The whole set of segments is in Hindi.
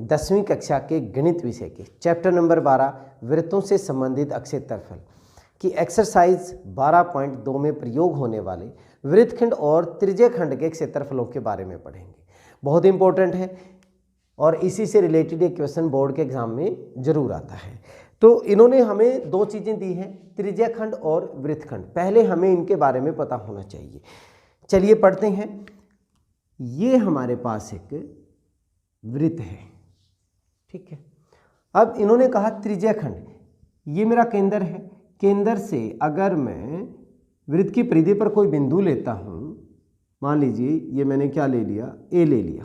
10वीं कक्षा के गणित विषय के चैप्टर नंबर 12 वृत्तों से संबंधित क्षेत्रफल की एक्सरसाइज 12.2 में प्रयोग होने वाले वृत्तखंड और त्रिज्यखंड के क्षेत्रफलों के बारे में पढ़ेंगे। बहुत इंपॉर्टेंट है और इसी से रिलेटेड एक क्वेश्चन बोर्ड के एग्जाम में जरूर आता है। तो इन्होंने हमें दो चीज़ें दी हैं, त्रिज्यखंड और वृत्तखंड। पहले हमें इनके बारे में पता होना चाहिए। चलिए पढ़ते हैं। ये हमारे पास एक वृत्त है, ठीक है। अब इन्होंने कहा त्रिज्यखंड, ये मेरा केंद्र है। केंद्र से अगर मैं वृत्त की परिधि पर कोई बिंदु लेता हूं, मान लीजिए ये मैंने क्या ले लिया, ए ले लिया,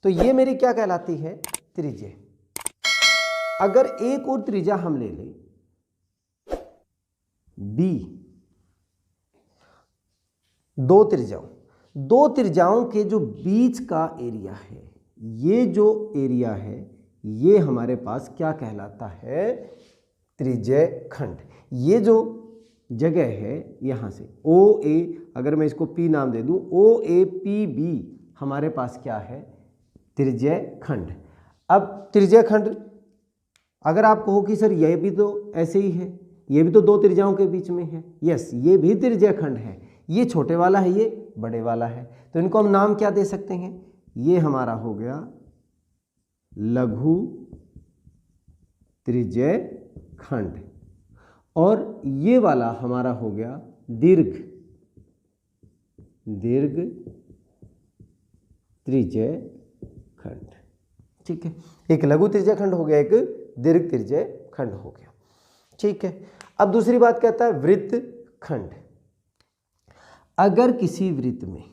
तो ये मेरी क्या कहलाती है, त्रिज्या। अगर एक और त्रिज्या हम ले लें बी, दो त्रिज्याओं के जो बीच का एरिया है, ये जो एरिया है ये हमारे पास क्या कहलाता है, त्रिज्यखंड। ये जो जगह है यहाँ से ओ ए, अगर मैं इसको पी नाम दे दूं, ओ ए पी बी हमारे पास क्या है, त्रिज्यखंड। अब त्रिज्यखंड अगर आप कहो कि सर ये भी तो ऐसे ही है, ये भी तो दो त्रिज्याओं के बीच में है, यस ये भी त्रिज्यखंड है। ये छोटे वाला है, ये बड़े वाला है, तो इनको हम नाम क्या दे सकते हैं, ये हमारा हो गया लघु त्रिज्यखंड और ये वाला हमारा हो गया दीर्घ त्रिज्यखंड, ठीक है। एक लघु त्रिज्यखंड हो गया, एक दीर्घ त्रिज्यखंड हो गया, ठीक है। अब दूसरी बात कहता है वृत्तखंड। अगर किसी वृत्त में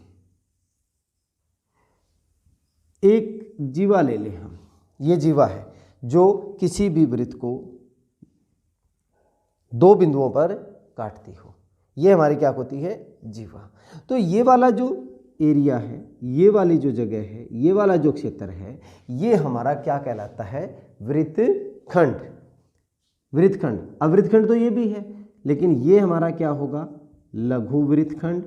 एक जीवा ले लें हम, ये जीवा है जो किसी भी वृत्त को दो बिंदुओं पर काटती हो, ये हमारी क्या होती है, जीवा। तो ये वाला जो एरिया है, ये वाली जो जगह है, ये वाला जो क्षेत्र है, ये हमारा क्या कहलाता है, वृत्तखंड। अब वृत्तखंड तो ये भी है, लेकिन ये हमारा क्या होगा, लघु वृत्तखंड,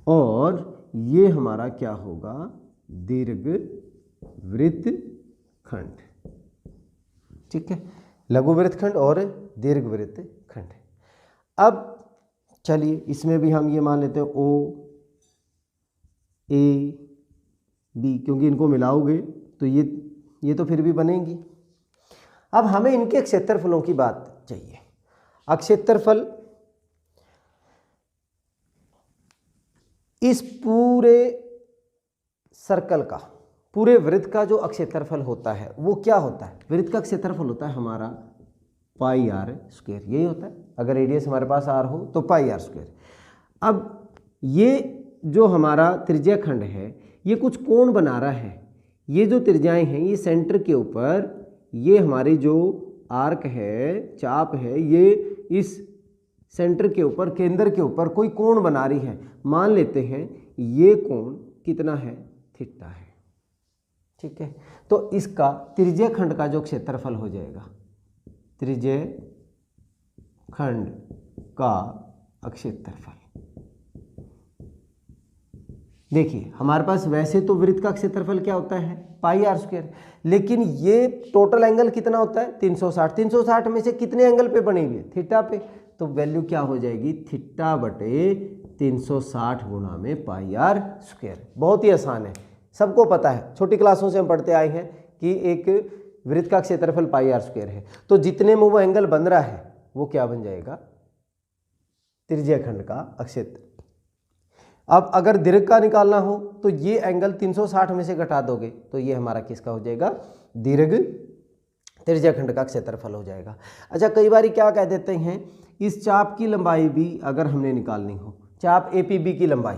और ये हमारा क्या होगा, दीर्घ वृत्तखंड, ठीक है। लघु वृत्तखंड और दीर्घ वृत्तखंड। अब चलिए इसमें भी हम ये मान लेते हैं ओ ए बी, क्योंकि इनको मिलाओगे तो ये तो फिर भी बनेंगी। अब हमें इनके क्षेत्रफलों की बात चाहिए। क्षेत्रफल इस पूरे सर्कल का, पूरे वृत्त का जो क्षेत्रफल होता है वो क्या होता है, वृत्त का क्षेत्रफल होता है हमारा पाई आर स्क्वायर, यही होता है। अगर रेडियस हमारे पास आर हो तो पाई आर स्क्वायर। अब ये जो हमारा त्रिज्यखंड है ये कुछ कोण बना रहा है, ये जो त्रिज्याएं हैं ये सेंटर के ऊपर, ये हमारी जो आर्क है, चाप है, ये इस सेंटर के ऊपर, केंद्र के ऊपर कोई कोण बना रही है। मान लेते हैं ये कोण कितना है, थीटा है, ठीक है। तो इसका त्रिज्यखंड का जो क्षेत्रफल हो जाएगा, त्रिज्यखंड का क्षेत्रफल, देखिए हमारे पास वैसे तो वृत्त का क्षेत्रफल क्या होता है, पाई आर स्क्वायर, लेकिन ये टोटल एंगल कितना होता है, 360। 360 में से कितने एंगल पे बनी हुई है, थीटा पे, तो वैल्यू क्या हो जाएगी, थीटा बटे 360 गुणा में पाई आर स्क्वायर। बहुत ही आसान है, सबको पता है, छोटी क्लासों से हम पढ़ते आए हैं कि एक वृत्त का क्षेत्रफल पाई आर स्क्वायर है, तो जितने में वो एंगल बन रहा है वो क्या बन जाएगा, त्रिज्यखंड का क्षेत्र। अब अगर दीर्घ का निकालना हो तो ये एंगल 360 में से घटा दोगे तो ये हमारा किसका हो जाएगा, दीर्घ त्रिज्यखंड का क्षेत्रफल हो जाएगा। अच्छा, कई बार क्या कह देते हैं, इस चाप की लंबाई भी अगर हमने निकालनी हो, चाप एपीबी की लंबाई,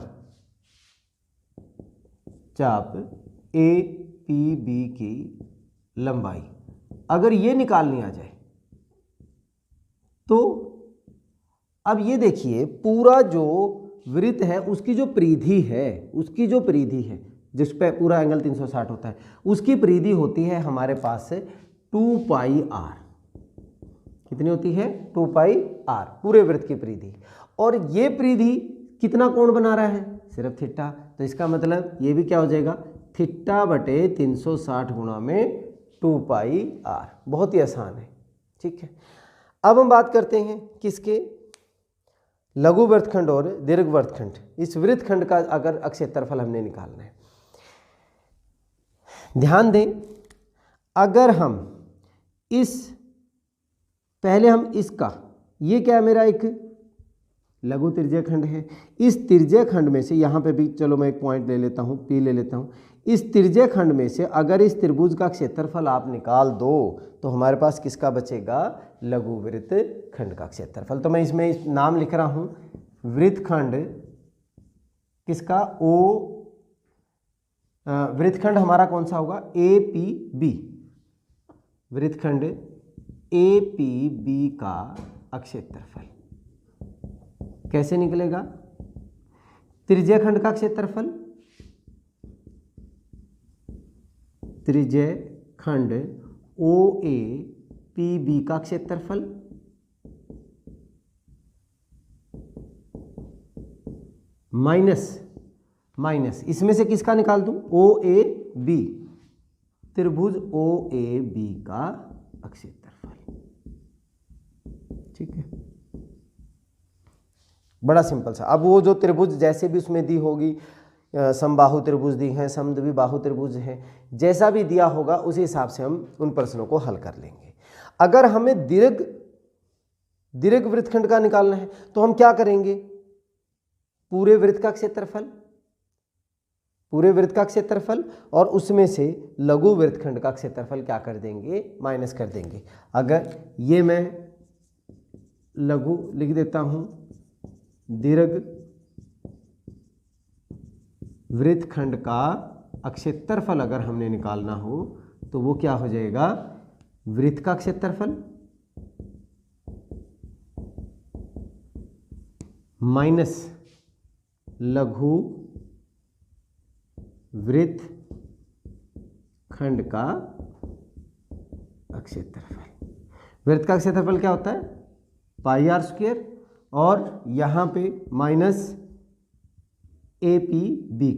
चाप एपीबी की लंबाई अगर ये निकालनी आ जाए तो अब ये देखिए पूरा जो वृत्त है उसकी जो परिधि है, जिस पे पूरा एंगल 360 होता है, उसकी परिधि होती है हमारे पास 2 पाई आर। कितनी होती है, 2 पाई आर, पूरे वृत्त की परिधि। और ये परिधि कितना कोण बना रहा है, सिर्फ थीटा, तो इसका मतलब ये भी क्या हो जाएगा, थीटा बटे 360 गुणा में 2 पाई r। बहुत ही आसान है, ठीक है। अब हम बात करते हैं किसके, लघु वृत्तखंड और दीर्घ वृत्तखंड। इस वृत्तखंड का अगर अक्षेत्रफल हमने निकालना है, ध्यान दें, अगर हम पहले हम इसका, ये क्या है मेरा एक लघु त्रिज्यीय खंड है, इस त्रिज्यीय खंड में से यहाँ पे भी चलो मैं एक पॉइंट ले लेता हूँ, P ले लेता हूँ। इस त्रिज्यीय खंड में से अगर इस त्रिभुज का क्षेत्रफल आप निकाल दो तो हमारे पास किसका बचेगा, लघु वृत्त खंड का क्षेत्रफल। तो मैं इसमें नाम लिख रहा हूँ वृत्तखंड किसका, वृत्तखंड हमारा कौन सा होगा, APB, वृत्तखंड APB का क्षेत्रफल कैसे निकलेगा, त्रिज्यीय खंड का क्षेत्रफल, त्रिज्यीय खंड OAPB का क्षेत्रफल माइनस इसमें से किसका निकाल दूं, OAB, त्रिभुज OAB का क्षेत्रफल, ठीक है। बड़ा सिंपल सा। अब वो जो त्रिभुज जैसे भी उसमें दी होगी, समबाहु त्रिभुज दी हैं, समद्विबाहु त्रिभुज हैं, जैसा भी दिया होगा उसी हिसाब से हम उन प्रश्नों को हल कर लेंगे। अगर हमें दीर्घ वृत्तखंड का निकालना है तो हम क्या करेंगे, पूरे वृत्त का क्षेत्रफल और उसमें से लघु वृत्तखंड का क्षेत्रफल क्या कर देंगे, माइनस कर देंगे। अगर ये मैं लघु लिख देता हूं, दीर्घ वृत्तखंड का क्षेत्रफल अगर हमने निकालना हो तो वो क्या हो जाएगा, वृत्त का क्षेत्रफल माइनस लघु वृत्तखंड का क्षेत्रफल। वृत्त का क्षेत्रफल क्या होता है, पाई r स्क्वायर, और यहाँ पे माइनस APB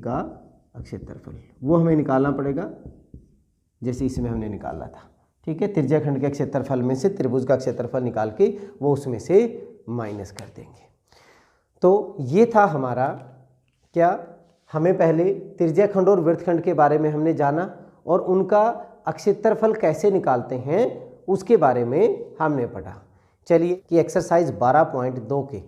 का क्षेत्रफल, वो हमें निकालना पड़ेगा जैसे इसमें हमने निकाला था, ठीक है। त्रिज्यीय खंड के क्षेत्रफल में से त्रिभुज का क्षेत्रफल निकाल के वो उसमें से माइनस कर देंगे। तो ये था हमारा क्या, हमें पहले त्रिज्यीय खंड और वृत्तखंड के बारे में हमने जाना और उनका क्षेत्रफल कैसे निकालते हैं उसके बारे में हमने पढ़ा। चलिए कि एक्सरसाइज 12.2 के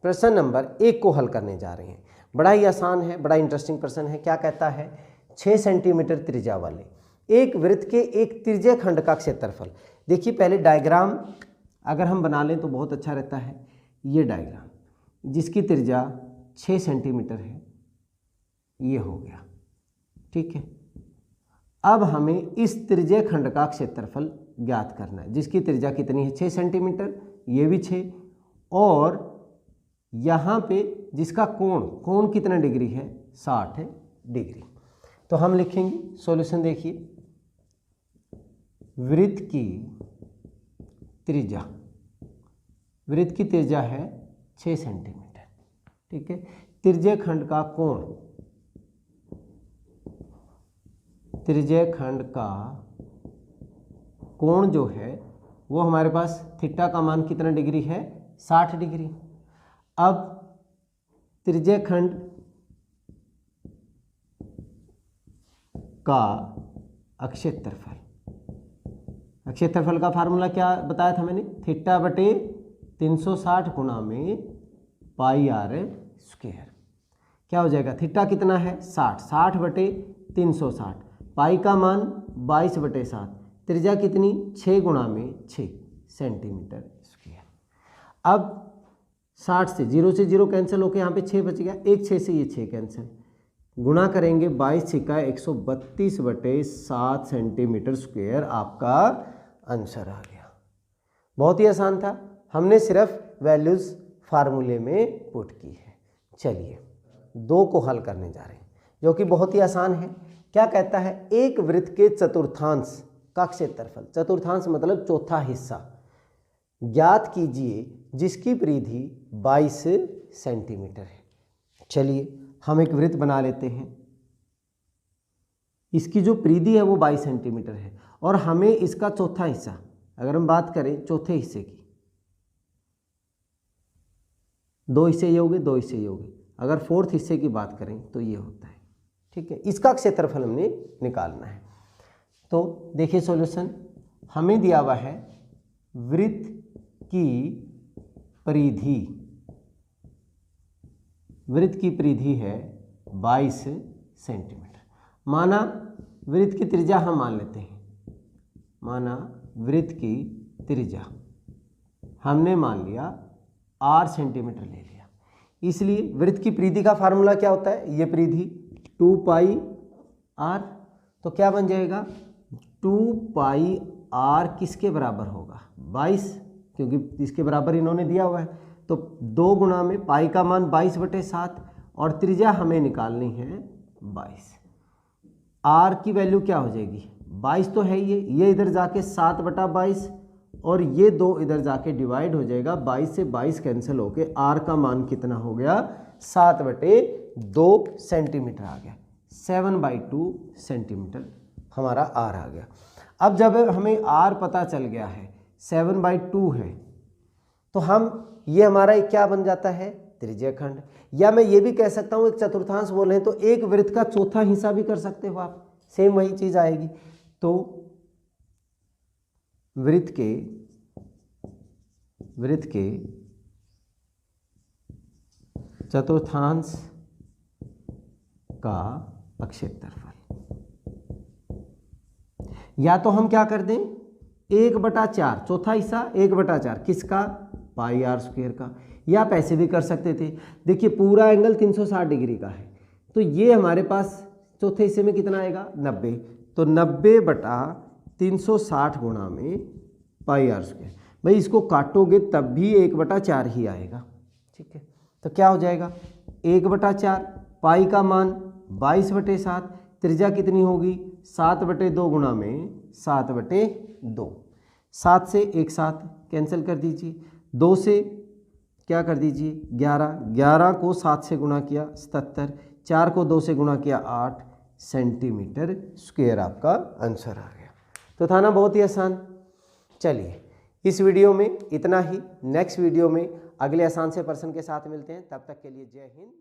प्रश्न नंबर 1 को हल करने जा रहे हैं। बड़ा ही आसान है, बड़ा इंटरेस्टिंग प्रश्न है। क्या कहता है, 6 सेंटीमीटर त्रिज्या वाले एक वृत्त के एक त्रिज्यीय खंड का क्षेत्रफल। देखिए पहले डायग्राम अगर हम बना लें तो बहुत अच्छा रहता है। ये डायग्राम जिसकी त्रिज्या 6 सेंटीमीटर है, ये हो गया, ठीक है। अब हमें इस त्रिज्यीय खंड का क्षेत्रफल ज्ञात करना है, जिसकी त्रिज्या कितनी है, 6 सेंटीमीटर, ये भी 6, और यहाँ पे जिसका कोण कितना डिग्री है, 60 डिग्री। तो हम लिखेंगे सॉल्यूशन, देखिए वृत्त की त्रिज्या है 6 सेंटीमीटर, ठीक है। त्रिज्यीय खंड का कोण जो है वो हमारे पास थीटा का मान कितना डिग्री है, 60 डिग्री। अब त्रिज्यीय खंड का क्षेत्रफल का फार्मूला क्या बताया था मैंने, थीटा बटे 360 गुणा में पाई r स्क्वायर। क्या हो जाएगा, थीटा कितना है 60 बटे 360, पाई का मान 22 बटे 7, त्रिज्या कितनी 6 गुणा में 6 सेंटीमीटर स्क्वायर। अब 60 से 0 कैंसिल होकर यहाँ पे 6 बच गया, एक 6 से ये 6 कैंसिल, गुणा करेंगे 22 छिका 132 बटे 7 सेंटीमीटर स्क्वायर, आपका आंसर आ गया। बहुत ही आसान था, हमने सिर्फ वैल्यूज फार्मूले में पुट की है। चलिए 2 को हल करने जा रहे हैं जो कि बहुत ही आसान है। क्या कहता है, एक वृत्त के चतुर्थांश का क्षेत्रफल, चतुर्थांश मतलब चौथा हिस्सा, ज्ञात कीजिए जिसकी परिधि 22 सेंटीमीटर है। चलिए हम एक वृत्त बना लेते हैं। इसकी जो परिधि है वो 22 सेंटीमीटर है और हमें इसका चौथा हिस्सा, अगर हम बात करें चौथे हिस्से की, 2 हिस्से ये हो गए, 2 हिस्से ये हो गए, अगर फोर्थ हिस्से की बात करें तो ये होता है। ठीक है, इसका क्षेत्रफल हमने निकालना है। तो देखिए सॉल्यूशन, हमें दिया हुआ है वृत्त की परिधि, वृत्त की परिधि है 22 सेंटीमीटर। माना वृत्त की त्रिज्या हम मान लेते हैं, माना वृत्त की त्रिज्या हमने मान लिया 8 सेंटीमीटर ले लिया। इसलिए वृत्त की परिधि का फार्मूला क्या होता है, ये परिधि 2 पाई r, तो क्या बन जाएगा 2 पाई r किसके बराबर होगा 22, क्योंकि इसके बराबर इन्होंने दिया हुआ है। तो 2 गुना में पाई का मान 22/7 और त्रिज्या हमें निकालनी है 22। r की वैल्यू क्या हो जाएगी 22 तो है ये इधर जाके 7/22 और ये 2 इधर जाके डिवाइड हो जाएगा, 22 से 22 कैंसिल होके r का मान कितना हो गया 7/2 सेंटीमीटर आ गया, 7/2 सेंटीमीटर हमारा r आ गया। अब जब हमें r पता चल गया है 7/2 है, तो हम ये हमारा एक क्या बन जाता है त्रिज्यीय खंड, या मैं ये भी कह सकता हूँ एक चतुर्थांश बोल रहे हैं तो एक वृत्त का चौथा हिस्सा भी कर सकते हो आप, सेम वही चीज आएगी। तो वृत्त के चतुर्थांश का क्षेत्रफल, या तो हम क्या कर दें 1/4 चौथा हिस्सा 1/4 किसका पाई r स्क्वायर का, या आप ऐसे भी कर सकते थे। देखिए पूरा एंगल 360 डिग्री का है, तो ये हमारे पास चौथे हिस्से में कितना आएगा 90, तो 90/360 गुणा में पाई r स्क्वायर। भाई इसको काटोगे तब भी 1/4 ही आएगा। ठीक है, तो क्या हो जाएगा 1/4, पाई का मान 22/7, त्रिज्या कितनी होगी 7/2 गुणा में 7/2, 7 से 1 7 कैंसिल कर दीजिए, 2 से क्या कर दीजिए 11, 11 को 7 से गुणा किया 77, 4 को 2 से गुणा किया 8 सेंटीमीटर स्क्वायर आपका आंसर आ गया। तो था ना बहुत ही आसान। चलिए इस वीडियो में इतना ही, नेक्स्ट वीडियो में अगले आसान से प्रश्न के साथ मिलते हैं, तब तक के लिए जय हिंद।